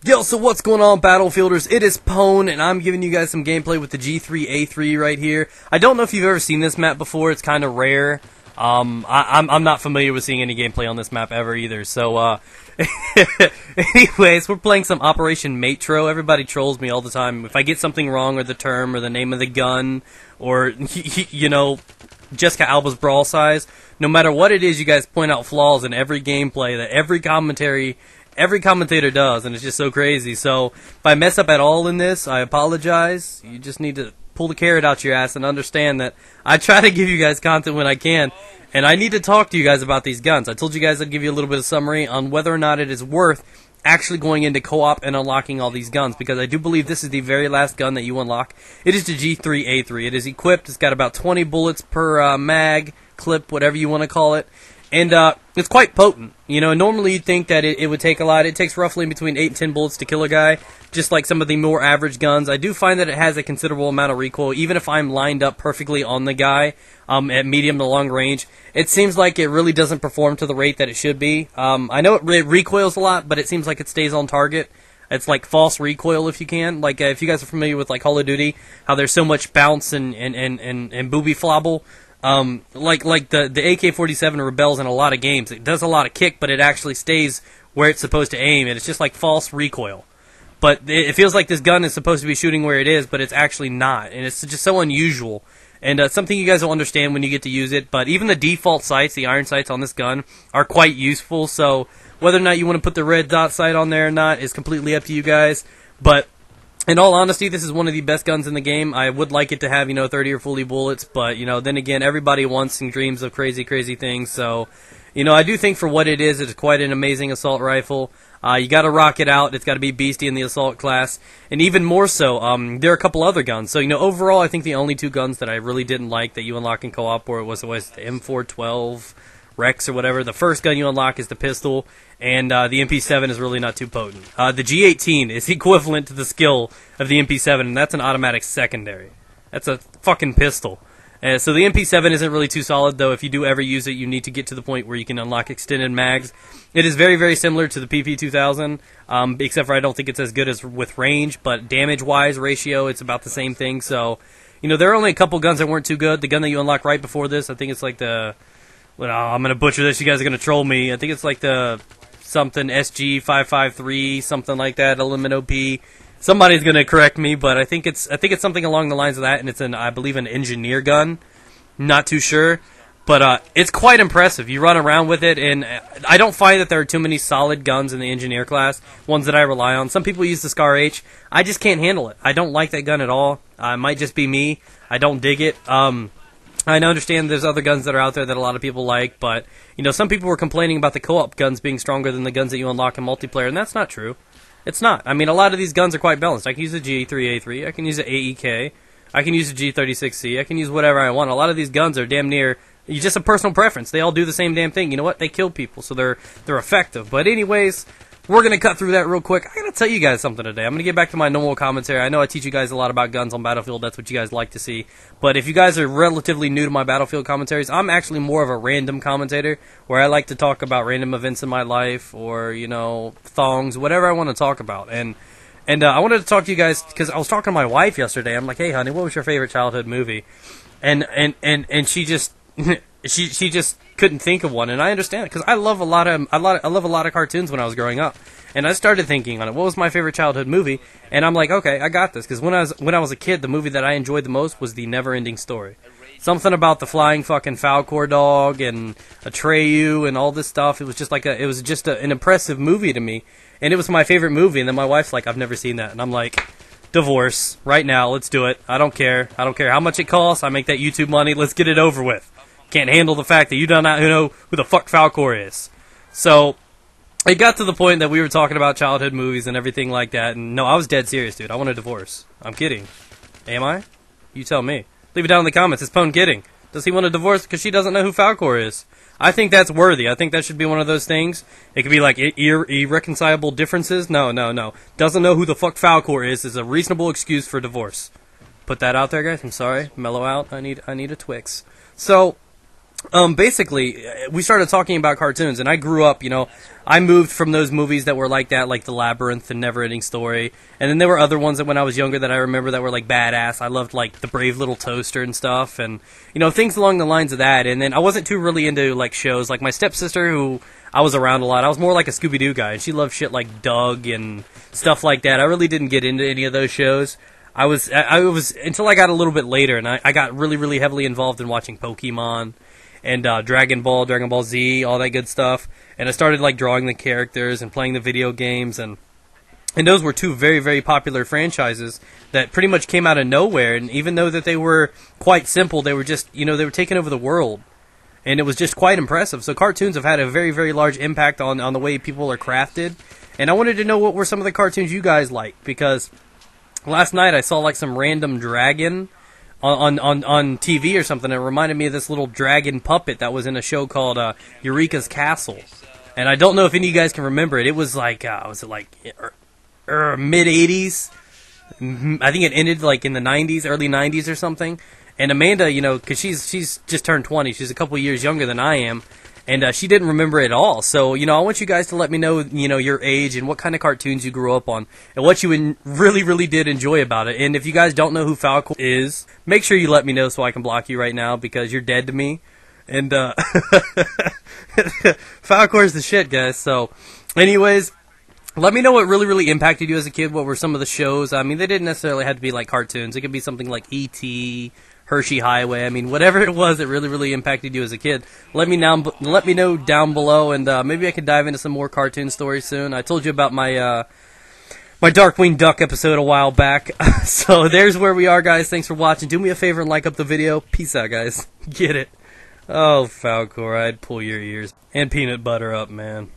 Yo, so what's going on, Battlefielders? It is Pwn, and I'm giving you guys some gameplay with the G3A3 right here. I don't know if you've ever seen this map before. It's kind of rare. I'm not familiar with seeing any gameplay on this map ever either. So, anyways, we're playing some Operation Matro. Everybody trolls me all the time. If I get something wrong, or the term, or the name of the gun, or, you know, Jessica Alba's brawl size, no matter what it is, you guys point out flaws in every gameplay that every commentator does, and it's just so crazy. So if I mess up at all in this, I apologize. You just need to pull the carrot out your ass and understand that I try to give you guys content when I can, and I need to talk to you guys about these guns. I told you guys I'd give you a little bit of summary on whether or not it is worth actually going into co-op and unlocking all these guns, because I do believe this is the very last gun that you unlock. It is the G3A3. It is equipped. It's got about 20 bullets per mag, clip, whatever you want to call it. And it's quite potent. You know, normally you'd think that it would take a lot. It takes roughly between 8 and 10 bullets to kill a guy, just like some of the more average guns. I do find that it has a considerable amount of recoil, even if I'm lined up perfectly on the guy at medium to long range. It seems like it really doesn't perform to the rate that it should be. I know it recoils a lot, but it seems like it stays on target. It's like false recoil, if you can. Like, if you guys are familiar with, like, Call of Duty, how there's so much bounce and booby flobble. Like the AK-47 rebels in a lot of games. It does a lot of kick, but it actually stays where it's supposed to aim, and it's just like false recoil. But it feels like this gun is supposed to be shooting where it is, but it's actually not, and it's just so unusual. And something you guys will understand when you get to use it. But even the default sights, the iron sights on this gun, are quite useful. So whether or not you want to put the red dot sight on there or not is completely up to you guys. But in all honesty, this is one of the best guns in the game. I would like it to have, 30 or 40 bullets, but, then again, everybody wants and dreams of crazy, crazy things. So, I do think for what it is, it's quite an amazing assault rifle. You got to rock it out. It's got to be beastie in the assault class. And even more so, there are a couple other guns. So, overall, I think the only two guns that I really didn't like that you unlock in co-op was the M412 Rex or whatever. The first gun you unlock is the pistol, and the MP7 is really not too potent. The G18 is equivalent to the skill of the MP7, and that's an automatic secondary. That's a fucking pistol. So the MP7 isn't really too solid, though. If you do ever use it, you need to get to the point where you can unlock extended mags. It is very, very similar to the PP2000, except for I don't think it's as good as with range, but damage-wise ratio, it's about the same thing. So, there are only a couple guns that weren't too good. The gun that you unlock right before this, I think it's like the... Well, I'm going to butcher this. You guys are going to troll me. I think it's like the something SG553, something like that, Element OP. Somebody's going to correct me, but I think it's something along the lines of that, and it's I believe an engineer gun. Not too sure, but it's quite impressive. You run around with it, and I don't find that there are too many solid guns in the engineer class, ones that I rely on. Some people use the Scar H. I just can't handle it. I don't like that gun at all. It might just be me. I don't dig it. I understand there's other guns that are out there that a lot of people like, but, some people were complaining about the co-op guns being stronger than the guns that you unlock in multiplayer, and that's not true. It's not. I mean, a lot of these guns are quite balanced. I can use a G3A3, I can use an AEK, I can use a G36C, I can use whatever I want. A lot of these guns are damn near just a personal preference. They all do the same damn thing. You know what? They kill people, so they're effective. But anyways, we're going to cut through that real quick. I got to tell you guys something today. I'm going to get back to my normal commentary. I know I teach you guys a lot about guns on Battlefield. That's what you guys like to see. But if you guys are relatively new to my Battlefield commentaries, I'm actually more of a random commentator, where I like to talk about random events in my life, or, thongs, whatever I want to talk about. And I wanted to talk to you guys, because I was talking to my wife yesterday. I'm like, hey, honey, what was your favorite childhood movie? And she just... She just couldn't think of one, and I understand it, because I love a lot of cartoons when I was growing up, and I started thinking on it. What was my favorite childhood movie? And I'm like, okay, I got this, because when I was a kid, the movie that I enjoyed the most was The Never-Ending Story. Something about the flying fucking Falcor dog and Atreyu and all this stuff. It was just an impressive movie to me, and it was my favorite movie. And then my wife's like, I've never seen that, and I'm like, divorce right now. Let's do it. I don't care. I don't care how much it costs. I make that YouTube money. Let's get it over with. Can't handle the fact that you do not know who the fuck Falcor is. So, it got to the point that we were talking about childhood movies and everything like that, and no, I was dead serious, dude. I want a divorce. I'm kidding. Am I? You tell me. Leave it down in the comments. Is Pwn kidding? Does he want a divorce because she doesn't know who Falcor is? I think that's worthy. I think that should be one of those things. It could be like irreconcilable differences. No. Doesn't know who the fuck Falcor is a reasonable excuse for divorce. Put that out there, guys. I'm sorry. Mellow out. I need a Twix. So... Basically, we started talking about cartoons, and I grew up, I moved from those movies that were like that, like The Labyrinth and Never-Ending Story, and then there were other ones that when I was younger that I remember that were, like, badass. I loved, like, The Brave Little Toaster and stuff, and, things along the lines of that, and then I wasn't too really into, like, shows. Like, my stepsister, who I was around a lot, I was more like a Scooby-Doo guy, and she loved shit like Doug and stuff like that. I really didn't get into any of those shows. I was until I got a little bit later, and I got really, really heavily involved in watching Pokemon, and Dragon Ball Z, all that good stuff. And I started like drawing the characters and playing the video games, and those were two very, very popular franchises that pretty much came out of nowhere. And even though that they were quite simple, they were just, they were taking over the world, and it was just quite impressive. So cartoons have had a very, very large impact on the way people are crafted. And I wanted to know what were some of the cartoons you guys liked, because last night I saw like some random dragon on TV or something. It reminded me of this little dragon puppet that was in a show called Eureka's Castle. And I don't know if any of you guys can remember it. It was like, mid-80s? I think it ended like in the 90s, early 90s or something. And Amanda, because she's just turned 20. She's a couple years younger than I am. And she didn't remember it at all. So, I want you guys to let me know, your age and what kind of cartoons you grew up on and what you really, really did enjoy about it. And if you guys don't know who Falcor is, make sure you let me know so I can block you right now, because you're dead to me. And Falcor's the shit, guys. So, anyways, let me know what really, really impacted you as a kid. What were some of the shows? I mean, they didn't necessarily have to be like cartoons. It could be something like E.T., Hershey Highway. I mean, whatever it was that really, really impacted you as a kid. Let me know down below, and maybe I can dive into some more cartoon stories soon. I told you about my my Darkwing Duck episode a while back. So there's where we are, guys. Thanks for watching. Do me a favor and like up the video. Peace out, guys. Get it? Oh, Falcor, I'd pull your ears and peanut butter up, man.